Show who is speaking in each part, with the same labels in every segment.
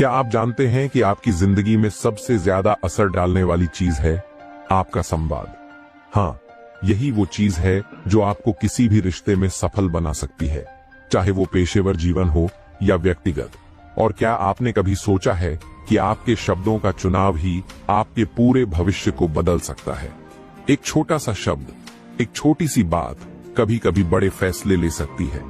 Speaker 1: क्या आप जानते हैं कि आपकी जिंदगी में सबसे ज्यादा असर डालने वाली चीज है आपका संवाद? हाँ, यही वो चीज है जो आपको किसी भी रिश्ते में सफल बना सकती है, चाहे वो पेशेवर जीवन हो या व्यक्तिगत। और क्या आपने कभी सोचा है कि आपके शब्दों का चुनाव ही आपके पूरे भविष्य को बदल सकता है? एक छोटा सा शब्द, एक छोटी सी बात कभी कभी बड़े फैसले ले सकती है।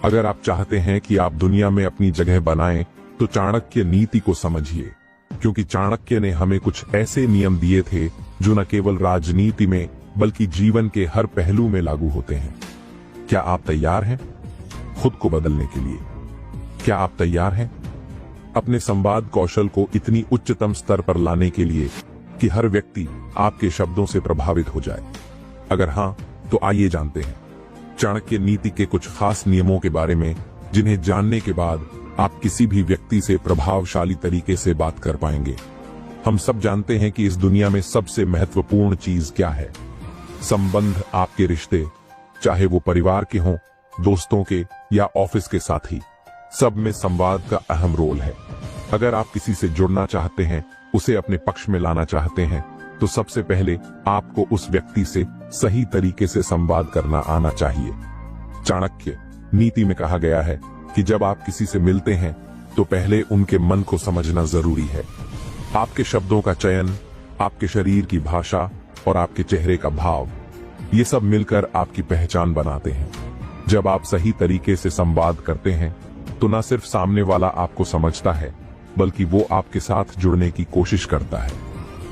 Speaker 1: अगर आप चाहते हैं कि आप दुनिया में अपनी जगह बनाएं, तो चाणक्य नीति को समझिए, क्योंकि चाणक्य ने हमें कुछ ऐसे नियम दिए थे जो न केवल राजनीति में बल्कि जीवन के हर पहलू में लागू होते हैं। क्या आप तैयार हैं खुद को बदलने के लिए? क्या आप तैयार हैं अपने संवाद कौशल को इतनी उच्चतम स्तर पर लाने के लिए कि हर व्यक्ति आपके शब्दों से प्रभावित हो जाए? अगर हां, तो आइए जानते हैं चाणक्य नीति के कुछ खास नियमों के बारे में, जिन्हें जानने के बाद आप किसी भी व्यक्ति से प्रभावशाली तरीके से बात कर पाएंगे। हम सब जानते हैं कि इस दुनिया में सबसे महत्वपूर्ण चीज क्या है? संबंध। आपके रिश्ते, चाहे वो परिवार के हों, दोस्तों के या ऑफिस के साथी, सब में संवाद का अहम रोल है। अगर आप किसी से जुड़ना चाहते हैं, उसे अपने पक्ष में लाना चाहते हैं, तो सबसे पहले आपको उस व्यक्ति से सही तरीके से संवाद करना आना चाहिए। चाणक्य नीति में कहा गया है कि जब आप किसी से मिलते हैं तो पहले उनके मन को समझना जरूरी है। आपके शब्दों का चयन, आपके शरीर की भाषा और आपके चेहरे का भाव, ये सब मिलकर आपकी पहचान बनाते हैं। जब आप सही तरीके से संवाद करते हैं तो न सिर्फ सामने वाला आपको समझता है, बल्कि वो आपके साथ जुड़ने की कोशिश करता है।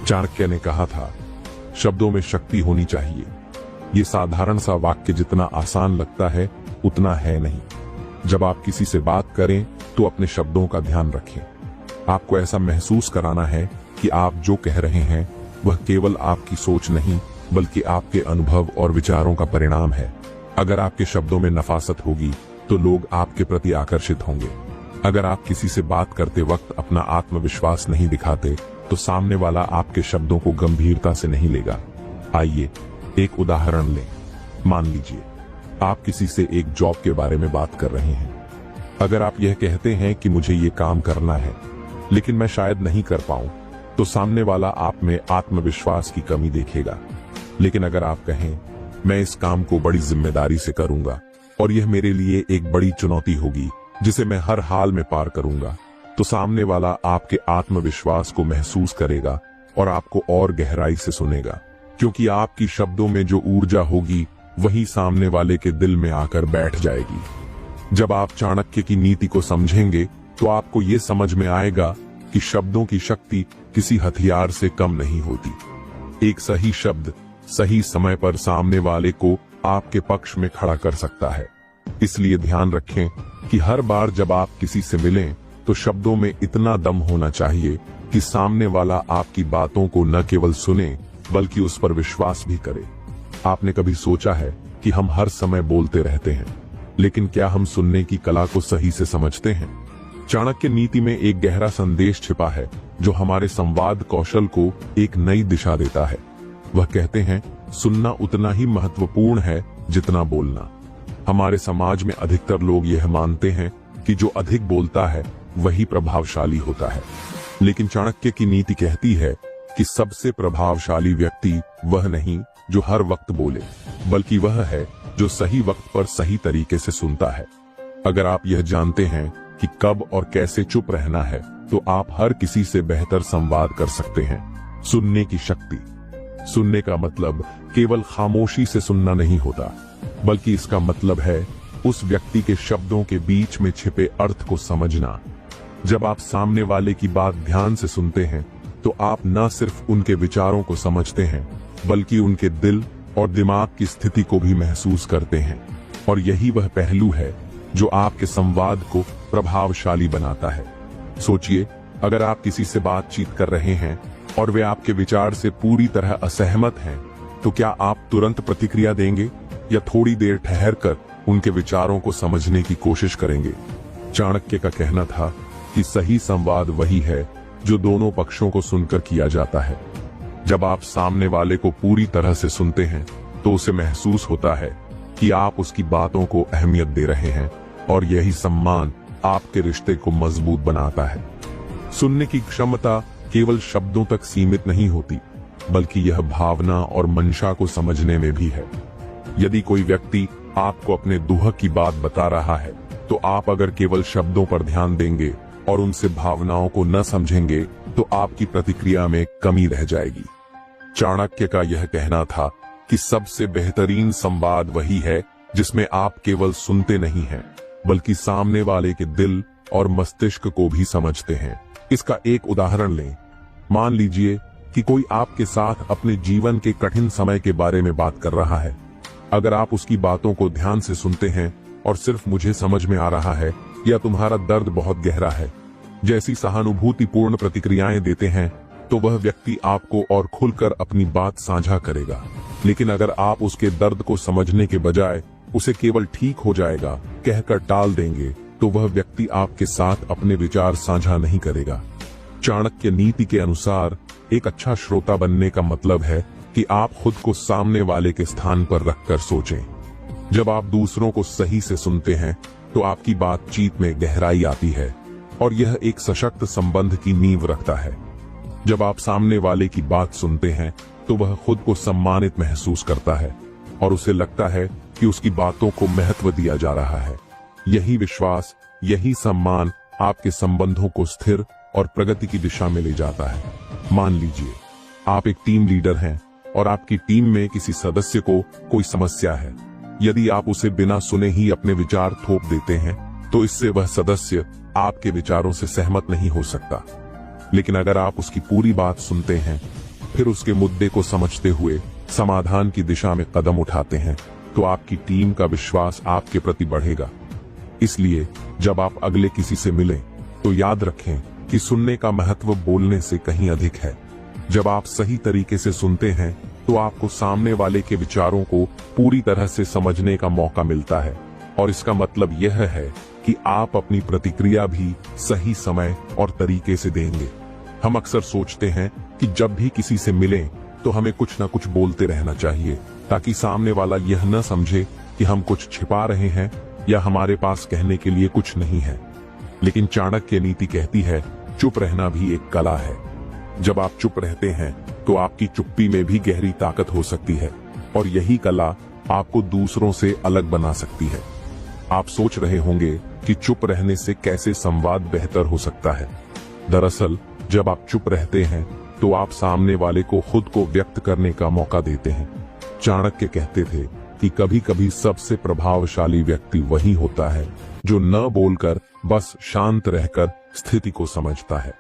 Speaker 1: चाणक्य ने कहा था, शब्दों में शक्ति होनी चाहिए। ये साधारण सा वाक्य जितना आसान लगता है, उतना है नहीं। जब आप किसी से बात करें तो अपने शब्दों का ध्यान रखें। आपको ऐसा महसूस कराना है कि आप जो कह रहे हैं वह केवल आपकी सोच नहीं, बल्कि आपके अनुभव और विचारों का परिणाम है। अगर आपके शब्दों में नफासत होगी तो लोग आपके प्रति आकर्षित होंगे। अगर आप किसी से बात करते वक्त अपना आत्मविश्वास नहीं दिखाते, तो सामने वाला आपके शब्दों को गंभीरता से नहीं लेगा। आइए एक उदाहरण लें। मान लीजिए आप किसी से एक जॉब के बारे में बात कर रहे हैं। अगर आप यह कहते हैं कि मुझे ये काम करना है, लेकिन मैं शायद नहीं कर पाऊं, तो सामने वाला आप में आत्मविश्वास की कमी देखेगा। लेकिन अगर आप कहें, मैं इस काम को बड़ी जिम्मेदारी से करूंगा और यह मेरे लिए एक बड़ी चुनौती होगी जिसे मैं हर हाल में पार करूंगा, तो सामने वाला आपके आत्मविश्वास को महसूस करेगा और आपको और गहराई से सुनेगा, क्योंकि आपकी शब्दों में जो ऊर्जा होगी वही सामने वाले के दिल में आकर बैठ जाएगी। जब आप चाणक्य की नीति को समझेंगे तो आपको ये समझ में आएगा कि शब्दों की शक्ति किसी हथियार से कम नहीं होती। एक सही शब्द सही समय पर सामने वाले को आपके पक्ष में खड़ा कर सकता है। इसलिए ध्यान रखें कि हर बार जब आप किसी से मिलें तो शब्दों में इतना दम होना चाहिए कि सामने वाला आपकी बातों को न केवल सुने बल्कि उस पर विश्वास भी करे। आपने कभी सोचा है कि हम हर समय बोलते रहते हैं, लेकिन क्या हम सुनने की कला को सही से समझते हैं? चाणक्य नीति में एक गहरा संदेश छिपा है जो हमारे संवाद कौशल को एक नई दिशा देता है। वह कहते हैं, सुनना उतना ही महत्वपूर्ण है जितना बोलना। हमारे समाज में अधिकतर लोग यह मानते हैं कि जो अधिक बोलता है वही प्रभावशाली होता है, लेकिन चाणक्य की नीति कहती है कि सबसे प्रभावशाली व्यक्ति वह नहीं जो हर वक्त बोले, बल्कि वह है जो सही वक्त पर सही तरीके से सुनता है। अगर आप यह जानते हैं कि कब और कैसे चुप रहना है, तो आप हर किसी से बेहतर संवाद कर सकते हैं। सुनने की शक्ति। सुनने का मतलब केवल खामोशी से सुनना नहीं होता, बल्कि इसका मतलब है उस व्यक्ति के शब्दों के बीच में छिपे अर्थ को समझना। जब आप सामने वाले की बात ध्यान से सुनते हैं, तो आप न सिर्फ उनके विचारों को समझते हैं, बल्कि उनके दिल और दिमाग की स्थिति को भी महसूस करते हैं। और यही वह पहलू है जो आपके संवाद को प्रभावशाली बनाता है। सोचिए, अगर आप किसी से बातचीत कर रहे हैं और वे आपके विचार से पूरी तरह असहमत हैं, तो क्या आप तुरंत प्रतिक्रिया देंगे या थोड़ी देर ठहरकर उनके विचारों को समझने की कोशिश करेंगे? चाणक्य का कहना था कि सही संवाद वही है जो दोनों पक्षों को सुनकर किया जाता है। जब आप सामने वाले को पूरी तरह से सुनते हैं, तो उसे महसूस होता है कि आप उसकी बातों को अहमियत दे रहे हैं, और यही सम्मान आपके रिश्ते को मजबूत बनाता है। सुनने की क्षमता केवल शब्दों तक सीमित नहीं होती, बल्कि यह भावना और मंशा को समझने में भी है। यदि कोई व्यक्ति आपको अपने दुख की बात बता रहा है, तो आप अगर केवल शब्दों पर ध्यान देंगे और उनसे भावनाओं को न समझेंगे, तो आपकी प्रतिक्रिया में कमी रह जाएगी। चाणक्य का यह कहना था कि सबसे बेहतरीन संवाद वही है जिसमें आप केवल सुनते नहीं हैं, बल्कि सामने वाले के दिल और मस्तिष्क को भी समझते हैं। इसका एक उदाहरण लें। मान लीजिए कि कोई आपके साथ अपने जीवन के कठिन समय के बारे में बात कर रहा है। अगर आप उसकी बातों को ध्यान से सुनते हैं और सिर्फ मुझे समझ में आ रहा है या तुम्हारा दर्द बहुत गहरा है जैसी सहानुभूतिपूर्ण प्रतिक्रियाएं देते हैं, तो वह व्यक्ति आपको और खुलकर अपनी बात साझा करेगा। लेकिन अगर आप उसके दर्द को समझने के बजाय उसे केवल ठीक हो जाएगा कहकर टाल देंगे, तो वह व्यक्ति आपके साथ अपने विचार साझा नहीं करेगा। चाणक्य नीति के अनुसार एक अच्छा श्रोता बनने का मतलब है कि आप खुद को सामने वाले के स्थान पर रखकर सोचें। जब आप दूसरों को सही से सुनते हैं, तो आपकी बातचीत में गहराई आती है और यह एक सशक्त संबंध की नींव रखता है। जब आप सामने वाले की बात सुनते हैं, तो वह खुद को सम्मानित महसूस करता है और उसे लगता है कि उसकी बातों को महत्व दिया जा रहा है। यही विश्वास, यही सम्मान आपके संबंधों को स्थिर और प्रगति की दिशा में ले जाता है। मान लीजिए आप एक टीम लीडर हैं और आपकी टीम में किसी सदस्य को कोई समस्या है। यदि आप उसे बिना सुने ही अपने विचार थोप देते हैं, तो इससे वह सदस्य आपके विचारों से सहमत नहीं हो सकता। लेकिन अगर आप उसकी पूरी बात सुनते हैं, फिर उसके मुद्दे को समझते हुए समाधान की दिशा में कदम उठाते हैं, तो आपकी टीम का विश्वास आपके प्रति बढ़ेगा। इसलिए जब आप अगले किसी से मिलें, तो याद रखें कि सुनने का महत्व बोलने से कहीं अधिक है। जब आप सही तरीके से सुनते हैं, तो आपको सामने वाले के विचारों को पूरी तरह से समझने का मौका मिलता है, और इसका मतलब यह है कि आप अपनी प्रतिक्रिया भी सही समय और तरीके से देंगे। हम अक्सर सोचते हैं कि जब भी किसी से मिलें, तो हमें कुछ न कुछ बोलते रहना चाहिए, ताकि सामने वाला यह न समझे कि हम कुछ छिपा रहे हैं या हमारे पास कहने के लिए कुछ नहीं है। लेकिन चाणक्य नीति कहती है, चुप रहना भी एक कला है। जब आप चुप रहते हैं, तो आपकी चुप्पी में भी गहरी ताकत हो सकती है, और यही कला आपको दूसरों से अलग बना सकती है। आप सोच रहे होंगे कि चुप रहने से कैसे संवाद बेहतर हो सकता है। दरअसल जब आप चुप रहते हैं, तो आप सामने वाले को खुद को व्यक्त करने का मौका देते हैं। चाणक्य कहते थे कि कभी कभी सबसे प्रभावशाली व्यक्ति वही होता है जो न बोलकर बस शांत रहकर स्थिति को समझता है।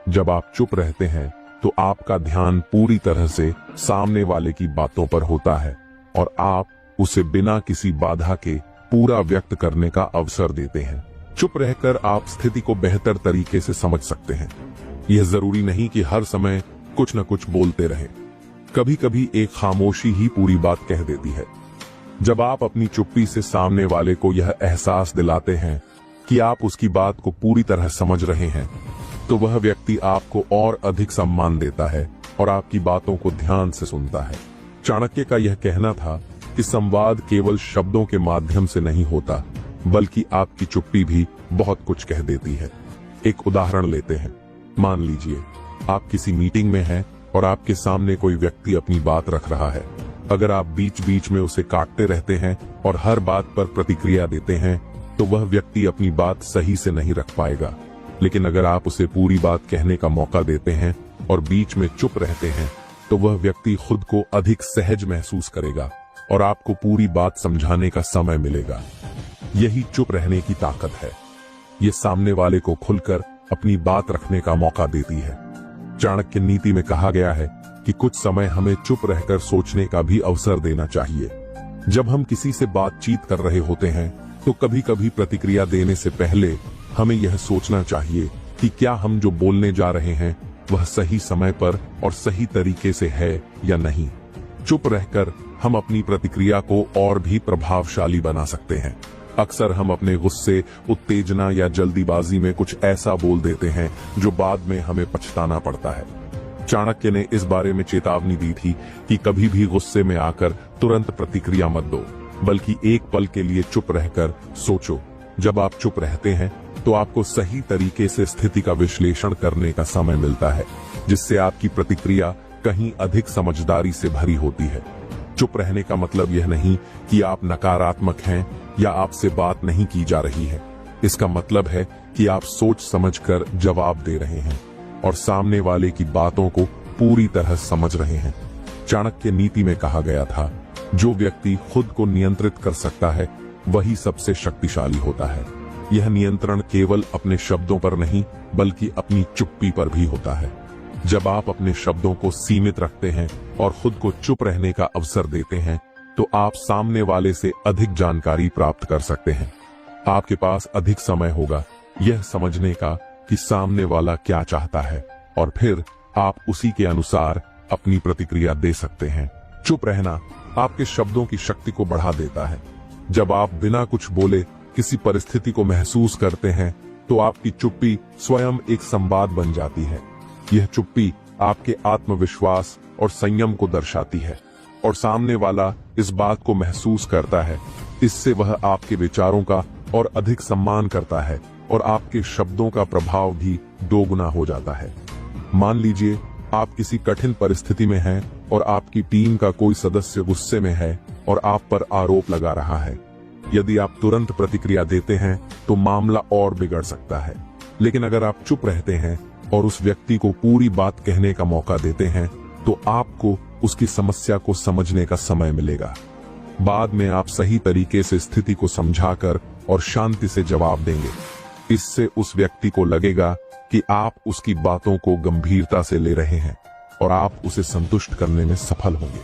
Speaker 1: जब आप चुप रहते हैं, तो आपका ध्यान पूरी तरह से सामने वाले की बातों पर होता है और आप उसे बिना किसी बाधा के पूरा व्यक्त करने का अवसर देते हैं। चुप रहकर आप स्थिति को बेहतर तरीके से समझ सकते हैं। यह जरूरी नहीं कि हर समय कुछ न कुछ बोलते रहें। कभी कभी एक खामोशी ही पूरी बात कह देती है। जब आप अपनी चुप्पी से सामने वाले को यह एहसास दिलाते हैं कि आप उसकी बात को पूरी तरह समझ रहे हैं, तो वह व्यक्ति आपको और अधिक सम्मान देता है और आपकी बातों को ध्यान से सुनता है। चाणक्य का यह कहना था कि संवाद केवल शब्दों के माध्यम से नहीं होता, बल्कि आपकी चुप्पी भी बहुत कुछ कह देती है। एक उदाहरण लेते हैं। मान लीजिए आप किसी मीटिंग में हैं और आपके सामने कोई व्यक्ति अपनी बात रख रहा है। अगर आप बीच बीच में उसे काटते रहते हैं और हर बात पर प्रतिक्रिया देते हैं, तो वह व्यक्ति अपनी बात सही से नहीं रख पाएगा। लेकिन अगर आप उसे पूरी बात कहने का मौका देते हैं और बीच में चुप रहते हैं, तो वह व्यक्ति खुद को अधिक सहज महसूस करेगा और आपको पूरी बात समझाने का समय मिलेगा। यही चुप रहने की ताकत है। ये सामने वाले को खुलकर अपनी बात रखने का मौका देती है। चाणक्य नीति में कहा गया है कि कुछ समय हमें चुप रहकर सोचने का भी अवसर देना चाहिए। जब हम किसी से बातचीत कर रहे होते हैं, तो कभी कभी प्रतिक्रिया देने से पहले हमें यह सोचना चाहिए कि क्या हम जो बोलने जा रहे हैं वह सही समय पर और सही तरीके से है या नहीं। चुप रहकर हम अपनी प्रतिक्रिया को और भी प्रभावशाली बना सकते हैं। अक्सर हम अपने गुस्से, उत्तेजना या जल्दीबाजी में कुछ ऐसा बोल देते हैं जो बाद में हमें पछताना पड़ता है। चाणक्य ने इस बारे में चेतावनी दी थी कि कभी भी गुस्से में आकर तुरंत प्रतिक्रिया मत दो, बल्कि एक पल के लिए चुप रहकर सोचो। जब आप चुप रहते हैं, तो आपको सही तरीके से स्थिति का विश्लेषण करने का समय मिलता है, जिससे आपकी प्रतिक्रिया कहीं अधिक समझदारी से भरी होती है। चुप रहने का मतलब यह नहीं कि आप नकारात्मक हैं या आपसे बात नहीं की जा रही है। इसका मतलब है कि आप सोच समझकर जवाब दे रहे हैं और सामने वाले की बातों को पूरी तरह समझ रहे हैं। चाणक्य नीति में कहा गया था, जो व्यक्ति खुद को नियंत्रित कर सकता है वही सबसे शक्तिशाली होता है। यह नियंत्रण केवल अपने शब्दों पर नहीं बल्कि अपनी चुप्पी पर भी होता है। जब आप अपने शब्दों को सीमित रखते हैं और खुद को चुप रहने का अवसर देते हैं, तो आप सामने वाले से अधिक जानकारी प्राप्त कर सकते हैं। आपके पास अधिक समय होगा यह समझने का कि सामने वाला क्या चाहता है, और फिर आप उसी के अनुसार अपनी प्रतिक्रिया दे सकते हैं। चुप रहना आपके शब्दों की शक्ति को बढ़ा देता है। जब आप बिना कुछ बोले किसी परिस्थिति को महसूस करते हैं, तो आपकी चुप्पी स्वयं एक संवाद बन जाती है। यह चुप्पी आपके आत्मविश्वास और संयम को दर्शाती है, और सामने वाला इस बात को महसूस करता है। इससे वह आपके विचारों का और अधिक सम्मान करता है, और आपके शब्दों का प्रभाव भी दोगुना हो जाता है। मान लीजिए आप किसी कठिन परिस्थिति में हैं और आपकी टीम का कोई सदस्य गुस्से में है और आप पर आरोप लगा रहा है। यदि आप तुरंत प्रतिक्रिया देते हैं तो मामला और बिगड़ सकता है, लेकिन अगर आप चुप रहते हैं और उस व्यक्ति को पूरी बात कहने का मौका देते हैं, तो आपको उसकी समस्या को समझने का समय मिलेगा। बाद में आप सही तरीके से स्थिति को समझाकर और शांति से जवाब देंगे। इससे उस व्यक्ति को लगेगा कि आप उसकी बातों को गंभीरता से ले रहे हैं और आप उसे संतुष्ट करने में सफल होंगे।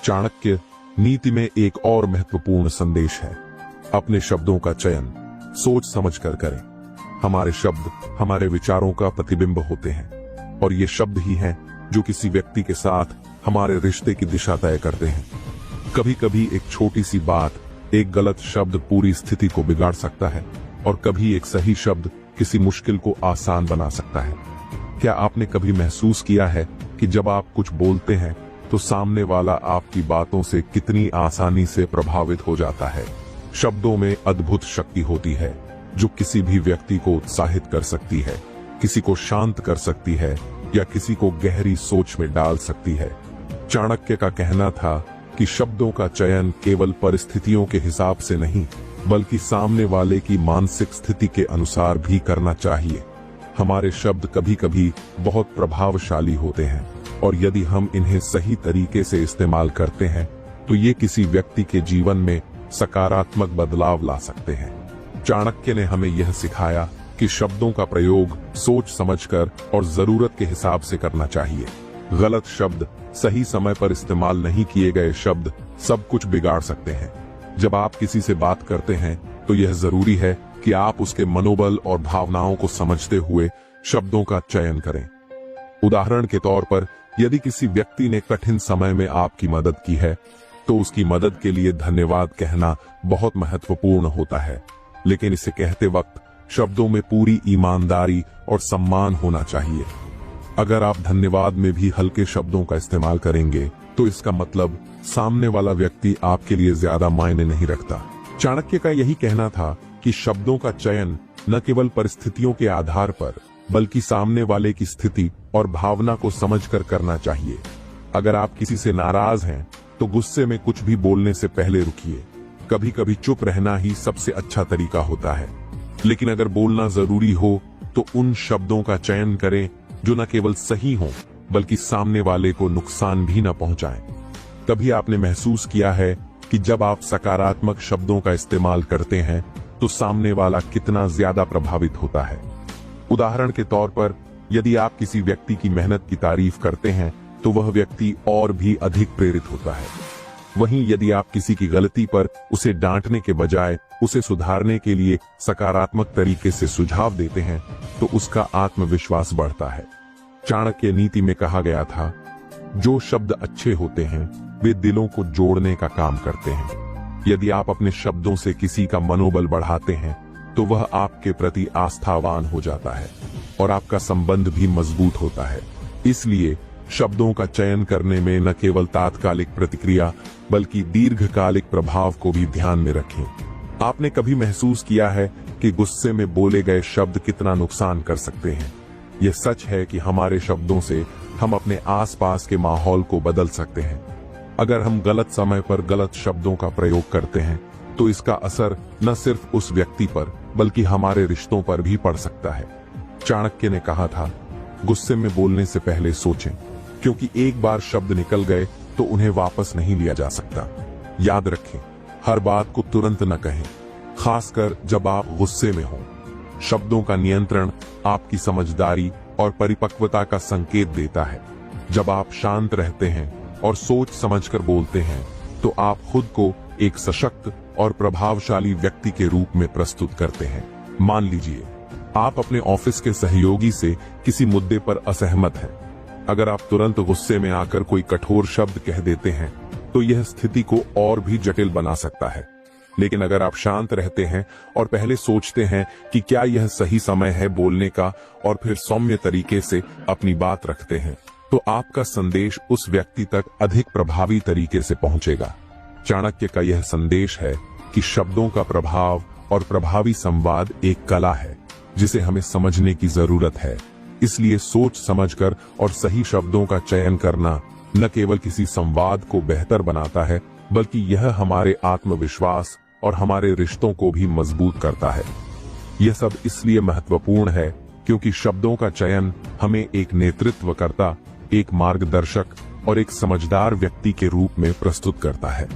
Speaker 1: चाणक्य नीति में एक और महत्वपूर्ण संदेश है, अपने शब्दों का चयन सोच समझकर करें। हमारे शब्द हमारे विचारों का प्रतिबिंब होते हैं, और ये शब्द ही हैं जो किसी व्यक्ति के साथ हमारे रिश्ते की दिशा तय करते हैं। कभी कभी एक छोटी सी बात, एक गलत शब्द पूरी स्थिति को बिगाड़ सकता है, और कभी एक सही शब्द किसी मुश्किल को आसान बना सकता है। क्या आपने कभी महसूस किया है कि जब आप कुछ बोलते हैं तो सामने वाला आपकी बातों से कितनी आसानी से प्रभावित हो जाता है? शब्दों में अद्भुत शक्ति होती है जो किसी भी व्यक्ति को उत्साहित कर सकती है, किसी को शांत कर सकती है या किसी को गहरी सोच में डाल सकती है। चाणक्य का कहना था कि शब्दों का चयन केवल परिस्थितियों के हिसाब से नहीं बल्कि सामने वाले की मानसिक स्थिति के अनुसार भी करना चाहिए। हमारे शब्द कभी कभी बहुत प्रभावशाली होते हैं, और यदि हम इन्हें सही तरीके से इस्तेमाल करते हैं तो ये किसी व्यक्ति के जीवन में सकारात्मक बदलाव ला सकते हैं। चाणक्य ने हमें यह सिखाया कि शब्दों का प्रयोग सोच समझकर और जरूरत के हिसाब से करना चाहिए। गलत शब्द, सही समय पर इस्तेमाल नहीं किए गए शब्द सब कुछ बिगाड़ सकते हैं। जब आप किसी से बात करते हैं तो यह जरूरी है कि आप उसके मनोबल और भावनाओं को समझते हुए शब्दों का चयन करें। उदाहरण के तौर पर, यदि किसी व्यक्ति ने कठिन समय में आपकी मदद की है तो उसकी मदद के लिए धन्यवाद कहना बहुत महत्वपूर्ण होता है, लेकिन इसे कहते वक्त शब्दों में पूरी ईमानदारी और सम्मान होना चाहिए। अगर आप धन्यवाद में भी हल्के शब्दों का इस्तेमाल करेंगे तो इसका मतलब सामने वाला व्यक्ति आपके लिए ज्यादा मायने नहीं रखता। चाणक्य का यही कहना था कि शब्दों का चयन न केवल परिस्थितियों के आधार पर बल्कि सामने वाले की स्थिति और भावना को समझकर करना चाहिए। अगर आप किसी से नाराज हैं तो गुस्से में कुछ भी बोलने से पहले रुकिए। कभी कभी चुप रहना ही सबसे अच्छा तरीका होता है, लेकिन अगर बोलना जरूरी हो तो उन शब्दों का चयन करें जो न केवल सही हों बल्कि सामने वाले को नुकसान भी न पहुंचाएं। कभी आपने महसूस किया है कि जब आप सकारात्मक शब्दों का इस्तेमाल करते हैं तो सामने वाला कितना ज्यादा प्रभावित होता है? उदाहरण के तौर पर, यदि आप किसी व्यक्ति की मेहनत की तारीफ करते हैं तो वह व्यक्ति और भी अधिक प्रेरित होता है। वहीं यदि आप किसी की गलती पर उसे डांटने के बजाय उसे सुधारने के लिए सकारात्मक तरीके से सुझाव देते हैं तो उसका आत्मविश्वास बढ़ता है। चाणक्य नीति में कहा गया था, जो शब्द अच्छे होते हैं वे दिलों को जोड़ने का काम करते हैं। यदि आप अपने शब्दों से किसी का मनोबल बढ़ाते हैं तो वह आपके प्रति आस्थावान हो जाता है और आपका संबंध भी मजबूत होता है। इसलिए शब्दों का चयन करने में न केवल तात्कालिक प्रतिक्रिया बल्कि दीर्घकालिक प्रभाव को भी ध्यान में रखें। आपने कभी महसूस किया है कि गुस्से में बोले गए शब्द कितना नुकसान कर सकते हैं। यह सच है कि हमारे शब्दों से हम अपने आसपास के माहौल को बदल सकते हैं। अगर हम गलत समय पर गलत शब्दों का प्रयोग करते हैं तो इसका असर न सिर्फ उस व्यक्ति पर बल्कि हमारे रिश्तों पर भी पड़ सकता है। चाणक्य ने कहा था, गुस्से में बोलने से पहले सोचें, क्योंकि एक बार शब्द निकल गए तो उन्हें वापस नहीं लिया जा सकता। याद रखें, हर बात को तुरंत न कहें, खासकर जब आप गुस्से में हों। शब्दों का नियंत्रण आपकी समझदारी और परिपक्वता का संकेत देता है। जब आप शांत रहते हैं और सोच समझकर बोलते हैं तो आप खुद को एक सशक्त और प्रभावशाली व्यक्ति के रूप में प्रस्तुत करते हैं। मान लीजिए आप अपने ऑफिस के सहयोगी से किसी मुद्दे पर असहमत हैं। अगर आप तुरंत गुस्से में आकर कोई कठोर शब्द कह देते हैं तो यह स्थिति को और भी जटिल बना सकता है। लेकिन अगर आप शांत रहते हैं और पहले सोचते हैं कि क्या यह सही समय है बोलने का और फिर सौम्य तरीके से अपनी बात रखते हैं तो आपका संदेश उस व्यक्ति तक अधिक प्रभावी तरीके से पहुंचेगा। चाणक्य का यह संदेश है कि शब्दों का प्रभाव और प्रभावी संवाद एक कला है जिसे हमें समझने की जरूरत है। इसलिए सोच समझकर और सही शब्दों का चयन करना न केवल किसी संवाद को बेहतर बनाता है बल्कि यह हमारे आत्मविश्वास और हमारे रिश्तों को भी मजबूत करता है। यह सब इसलिए महत्वपूर्ण है क्योंकि शब्दों का चयन हमें एक नेतृत्वकर्ता, एक मार्गदर्शक और एक समझदार व्यक्ति के रूप में प्रस्तुत करता है।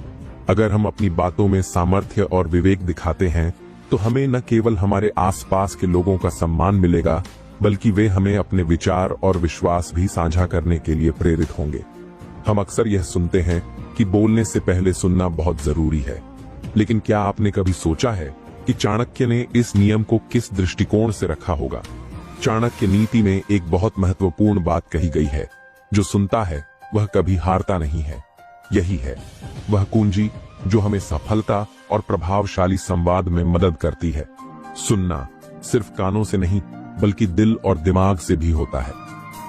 Speaker 1: अगर हम अपनी बातों में सामर्थ्य और विवेक दिखाते हैं तो हमें न केवल हमारे आसपास के लोगों का सम्मान मिलेगा बल्कि वे हमें अपने विचार और विश्वास भी साझा करने के लिए प्रेरित होंगे। हम अक्सर यह सुनते हैं कि बोलने से पहले सुनना बहुत जरूरी है, लेकिन क्या आपने कभी सोचा है कि चाणक्य ने इस नियम को किस दृष्टिकोण से रखा होगा? चाणक्य नीति में एक बहुत महत्वपूर्ण बात कही गई है, जो सुनता है वह कभी हारता नहीं है। यही है वह कुंजी जो हमें सफलता और प्रभावशाली संवाद में मदद करती है। सुनना सिर्फ कानों से नहीं बल्कि दिल और दिमाग से भी होता है।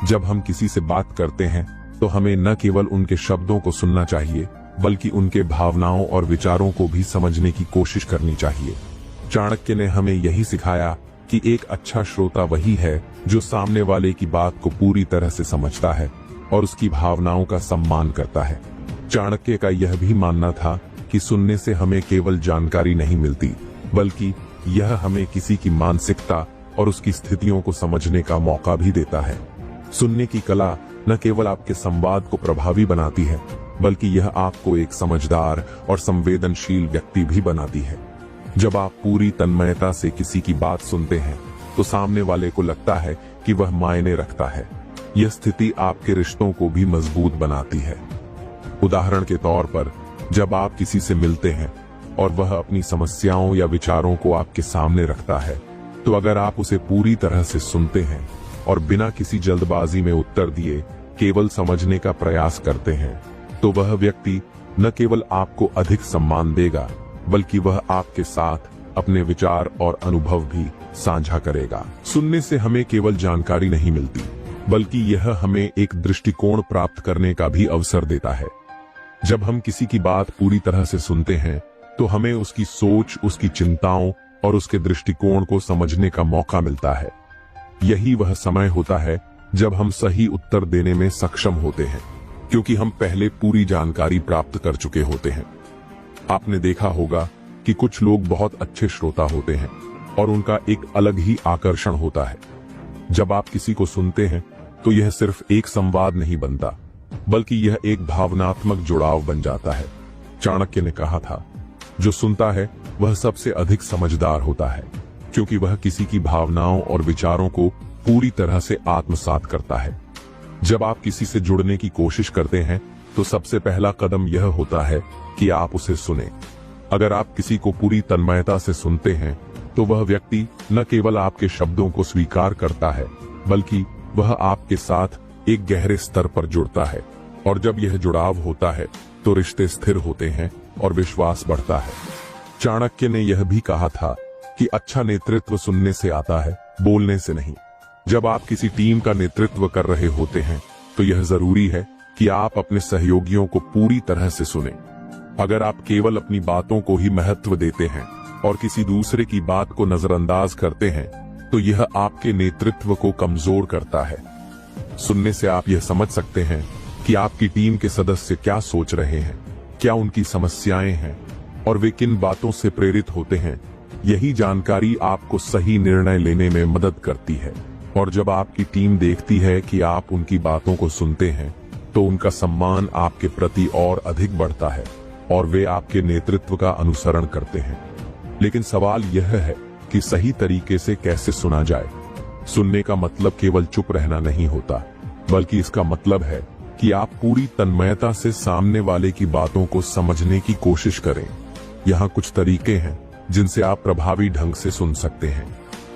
Speaker 1: जब हम किसी से बात करते हैं तो हमें न केवल उनके शब्दों को सुनना चाहिए बल्कि उनके भावनाओं और विचारों को भी समझने की कोशिश करनी चाहिए। चाणक्य ने हमें यही सिखाया कि एक अच्छा श्रोता वही है जो सामने वाले की बात को पूरी तरह से समझता है और उसकी भावनाओं का सम्मान करता है। चाणक्य का यह भी मानना था कि सुनने से हमें केवल जानकारी नहीं मिलती बल्कि यह हमें किसी की मानसिकता और उसकी स्थितियों को समझने का मौका भी देता है। सुनने की कला न केवल आपके संवाद को प्रभावी बनाती है बल्कि यह आपको एक समझदार और संवेदनशील व्यक्ति भी बनाती है। जब आप पूरी तन्मयता से किसी की बात सुनते हैं तो सामने वाले को लगता है कि वह मायने रखता है। यह स्थिति आपके रिश्तों को भी मजबूत बनाती है। उदाहरण के तौर पर, जब आप किसी से मिलते हैं और वह अपनी समस्याओं या विचारों को आपके सामने रखता है तो अगर आप उसे पूरी तरह से सुनते हैं और बिना किसी जल्दबाजी में उत्तर दिए केवल समझने का प्रयास करते हैं तो वह व्यक्ति न केवल आपको अधिक सम्मान देगा बल्कि वह आपके साथ अपने विचार और अनुभव भी साझा करेगा। सुनने से हमें केवल जानकारी नहीं मिलती बल्कि यह हमें एक दृष्टिकोण प्राप्त करने का भी अवसर देता है। जब हम किसी की बात पूरी तरह से सुनते हैं तो हमें उसकी सोच, उसकी चिंताओं और उसके दृष्टिकोण को समझने का मौका मिलता है। यही वह समय होता है जब हम सही उत्तर देने में सक्षम होते हैं, क्योंकि हम पहले पूरी जानकारी प्राप्त कर चुके होते हैं। आपने देखा होगा कि कुछ लोग बहुत अच्छे श्रोता होते हैं और उनका एक अलग ही आकर्षण होता है। जब आप किसी को सुनते हैं तो यह सिर्फ एक संवाद नहीं बनता बल्कि यह एक भावनात्मक जुड़ाव बन जाता है। चाणक्य ने कहा था, जो सुनता है वह सबसे अधिक समझदार होता है, क्योंकि वह किसी की भावनाओं और विचारों को पूरी तरह से आत्मसात करता है। जब आप किसी से जुड़ने की कोशिश करते हैं तो सबसे पहला कदम यह होता है कि आप उसे सुनें। अगर आप किसी को पूरी तन्मयता से सुनते हैं तो वह व्यक्ति न केवल आपके शब्दों को स्वीकार करता है बल्कि वह आपके साथ एक गहरे स्तर पर जुड़ता है, और जब यह जुड़ाव होता है तो रिश्ते स्थिर होते हैं और विश्वास बढ़ता है। चाणक्य ने यह भी कहा था कि अच्छा नेतृत्व सुनने से आता है, बोलने से नहीं। जब आप किसी टीम का नेतृत्व कर रहे होते हैं तो यह जरूरी है कि आप अपने सहयोगियों को पूरी तरह से सुनें। अगर आप केवल अपनी बातों को ही महत्व देते हैं और किसी दूसरे की बात को नजरअंदाज करते हैं तो यह आपके नेतृत्व को कमजोर करता है। सुनने से आप यह समझ सकते हैं कि आपकी टीम के सदस्य क्या सोच रहे हैं, क्या उनकी समस्याएं हैं और वे किन बातों से प्रेरित होते हैं। यही जानकारी आपको सही निर्णय लेने में मदद करती है। और जब आपकी टीम देखती है कि आप उनकी बातों को सुनते हैं तो उनका सम्मान आपके प्रति और अधिक बढ़ता है और वे आपके नेतृत्व का अनुसरण करते हैं। लेकिन सवाल यह है कि सही तरीके से कैसे सुना जाए। सुनने का मतलब केवल चुप रहना नहीं होता, बल्कि इसका मतलब है कि आप पूरी तन्मयता से सामने वाले की बातों को समझने की कोशिश करें। यहाँ कुछ तरीके हैं जिनसे आप प्रभावी ढंग से सुन सकते हैं।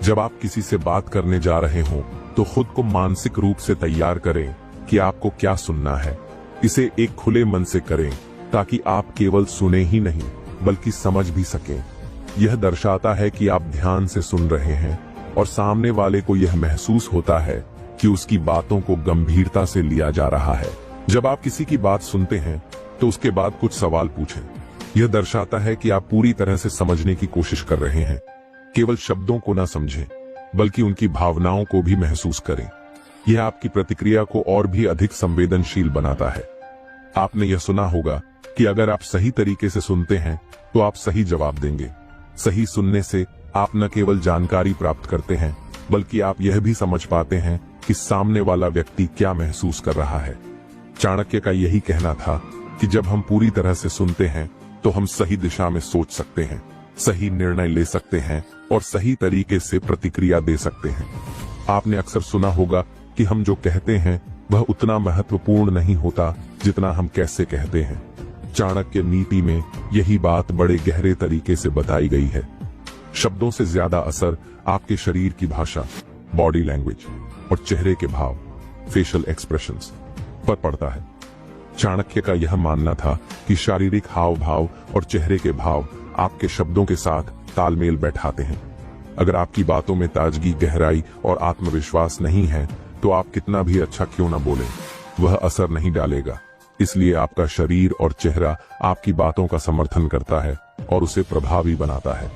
Speaker 1: जब आप किसी से बात करने जा रहे हों तो खुद को मानसिक रूप से तैयार करें कि आपको क्या सुनना है। इसे एक खुले मन से करें ताकि आप केवल सुने ही नहीं बल्कि समझ भी सकें। यह दर्शाता है कि आप ध्यान से सुन रहे हैं और सामने वाले को यह महसूस होता है कि उसकी बातों को गंभीरता से लिया जा रहा है। जब आप किसी की बात सुनते हैं तो उसके बाद कुछ सवाल पूछें। यह दर्शाता है कि आप पूरी तरह से समझने की कोशिश कर रहे हैं। केवल शब्दों को न समझें बल्कि उनकी भावनाओं को भी महसूस करें। यह आपकी प्रतिक्रिया को और भी अधिक संवेदनशील बनाता है। आपने यह सुना होगा कि अगर आप सही तरीके से सुनते हैं तो आप सही जवाब देंगे। सही सुनने से आप न केवल जानकारी प्राप्त करते हैं बल्कि आप यह भी समझ पाते हैं कि सामने वाला व्यक्ति क्या महसूस कर रहा है। चाणक्य का यही कहना था कि जब हम पूरी तरह से सुनते हैं तो हम सही दिशा में सोच सकते हैं, सही निर्णय ले सकते हैं और सही तरीके से प्रतिक्रिया दे सकते हैं। आपने अक्सर सुना होगा कि हम जो कहते हैं वह उतना महत्वपूर्ण नहीं होता जितना हम कैसे कहते हैं। चाणक्य नीति में यही बात बड़े गहरे तरीके से बताई गई है। शब्दों से ज्यादा असर आपके शरीर की भाषा, बॉडी लैंग्वेज और चेहरे के भाव, फेशियल एक्सप्रेशंस पर पड़ता है। चाणक्य का यह मानना था कि शारीरिक हाव भाव और चेहरे के भाव आपके शब्दों के साथ तालमेल बैठाते हैं। अगर आपकी बातों में ताजगी, गहराई और आत्मविश्वास नहीं है तो आप कितना भी अच्छा क्यों न बोलें, वह असर नहीं डालेगा। इसलिए आपका शरीर और चेहरा आपकी बातों का समर्थन करता है और उसे प्रभावी बनाता है।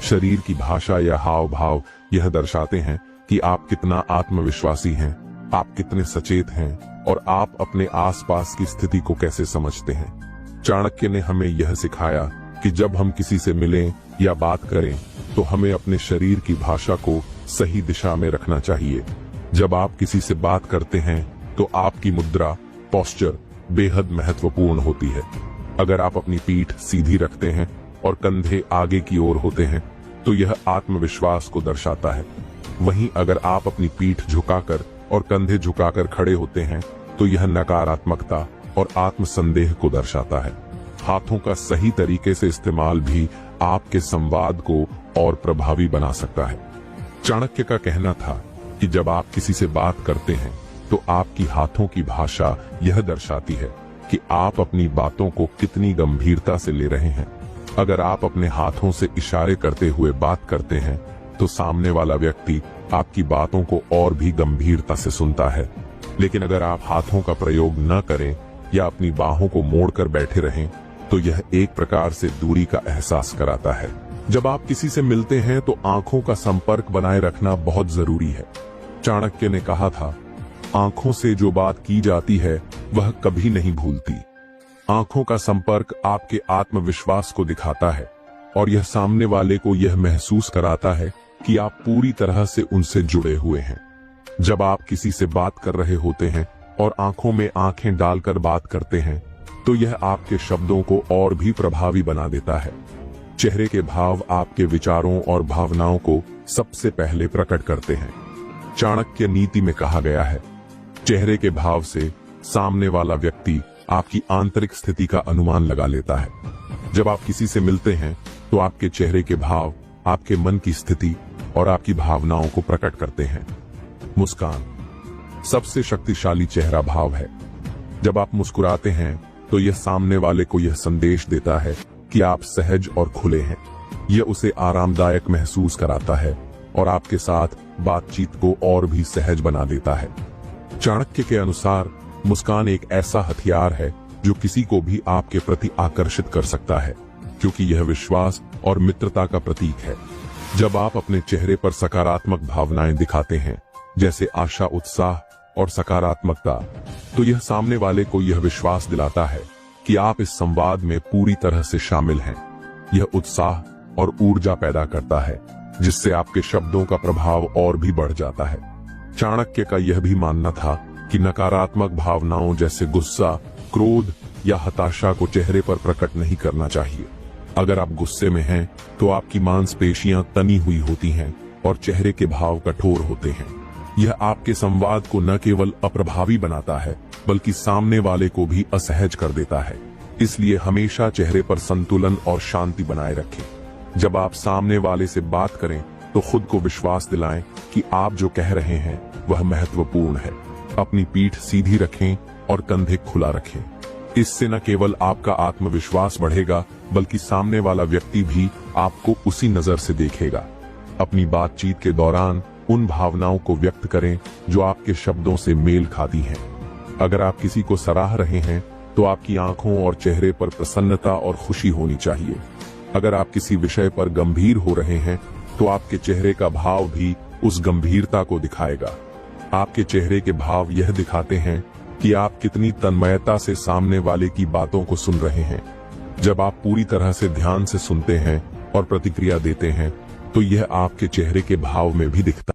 Speaker 1: शरीर की भाषा या हाव भाव यह दर्शाते हैं कि आप कितना आत्मविश्वासी हैं, आप कितने सचेत हैं और आप अपने आसपास की स्थिति को कैसे समझते हैं। चाणक्य ने हमें यह सिखाया कि जब हम किसी से मिलें या बात करें तो हमें अपने शरीर की भाषा को सही दिशा में रखना चाहिए। जब आप किसी से बात करते हैं तो आपकी मुद्रा, पोस्चर बेहद महत्वपूर्ण होती है। अगर आप अपनी पीठ सीधी रखते हैं और कंधे आगे की ओर होते हैं तो यह आत्मविश्वास को दर्शाता है। वहीं अगर आप अपनी पीठ झुकाकर और कंधे झुकाकर खड़े होते हैं तो यह नकारात्मकता और आत्मसंदेह को दर्शाता है। हाथों का सही तरीके से इस्तेमाल भी आपके संवाद को और प्रभावी बना सकता है। चाणक्य का कहना था कि जब आप किसी से बात करते हैं तो आपकी हाथों की भाषा यह दर्शाती है कि आप अपनी बातों को कितनी गंभीरता से ले रहे हैं। अगर आप अपने हाथों से इशारे करते हुए बात करते हैं तो सामने वाला व्यक्ति आपकी बातों को और भी गंभीरता से सुनता है। लेकिन अगर आप हाथों का प्रयोग न करें या अपनी बाहों को मोड़कर बैठे रहें तो यह एक प्रकार से दूरी का एहसास कराता है। जब आप किसी से मिलते हैं तो आंखों का संपर्क बनाए रखना बहुत जरूरी है। चाणक्य ने कहा था, आंखों से जो बात की जाती है वह कभी नहीं भूलती। आंखों का संपर्क आपके आत्मविश्वास को दिखाता है और यह सामने वाले को यह महसूस कराता है कि आप पूरी तरह से उनसे जुड़े हुए हैं। जब आप किसी से बात कर रहे होते हैं और आंखों में आंखें डालकर बात करते हैं तो यह आपके शब्दों को और भी प्रभावी बना देता है। चेहरे के भाव आपके विचारों और भावनाओं को सबसे पहले प्रकट करते हैं। चाणक्य नीति में कहा गया है, चेहरे के भाव से सामने वाला व्यक्ति आपकी आंतरिक स्थिति का अनुमान लगा लेता है। जब आप किसी से मिलते हैं तो आपके चेहरे के भाव आपके मन की स्थिति और आपकी भावनाओं को प्रकट करते हैं। मुस्कान सबसे शक्तिशाली चेहरा भाव है। जब आप मुस्कुराते हैं तो यह सामने वाले को यह संदेश देता है कि आप सहज और खुले हैं। यह उसे आरामदायक महसूस कराता है और आपके साथ बातचीत को और भी सहज बना देता है। चाणक्य के अनुसार मुस्कान एक ऐसा हथियार है जो किसी को भी आपके प्रति आकर्षित कर सकता है, क्योंकि यह विश्वास और मित्रता का प्रतीक है। जब आप अपने चेहरे पर सकारात्मक भावनाएं दिखाते हैं, जैसे आशा, उत्साह और सकारात्मकता, तो यह सामने वाले को यह विश्वास दिलाता है कि आप इस संवाद में पूरी तरह से शामिल हैं। यह उत्साह और ऊर्जा पैदा करता है, जिससे आपके शब्दों का प्रभाव और भी बढ़ जाता है। चाणक्य का यह भी मानना था कि नकारात्मक भावनाओं जैसे गुस्सा, क्रोध या हताशा को चेहरे पर प्रकट नहीं करना चाहिए। अगर आप गुस्से में हैं, तो आपकी मांसपेशियां तनी हुई होती हैं और चेहरे के भाव कठोर होते हैं। यह आपके संवाद को न केवल अप्रभावी बनाता है, बल्कि सामने वाले को भी असहज कर देता है। इसलिए हमेशा चेहरे पर संतुलन और शांति बनाए रखें। जब आप सामने वाले से बात करें, तो खुद को विश्वास दिलाएं कि आप जो कह रहे हैं वह महत्वपूर्ण है। अपनी पीठ सीधी रखें और कंधे खुला रखें। इससे न केवल आपका आत्मविश्वास बढ़ेगा, बल्कि सामने वाला व्यक्ति भी आपको उसी नजर से देखेगा। अपनी बातचीत के दौरान उन भावनाओं को व्यक्त करें जो आपके शब्दों से मेल खाती हैं। अगर आप किसी को सराह रहे हैं, तो आपकी आंखों और चेहरे पर प्रसन्नता और खुशी होनी चाहिए। अगर आप किसी विषय पर गंभीर हो रहे हैं, तो आपके चेहरे का भाव भी उस गंभीरता को दिखाएगा। आपके चेहरे के भाव यह दिखाते हैं कि आप कितनी तन्मयता से सामने वाले की बातों को सुन रहे हैं। जब आप पूरी तरह से ध्यान से सुनते हैं और प्रतिक्रिया देते हैं, तो यह आपके चेहरे के भाव में भी दिखता है।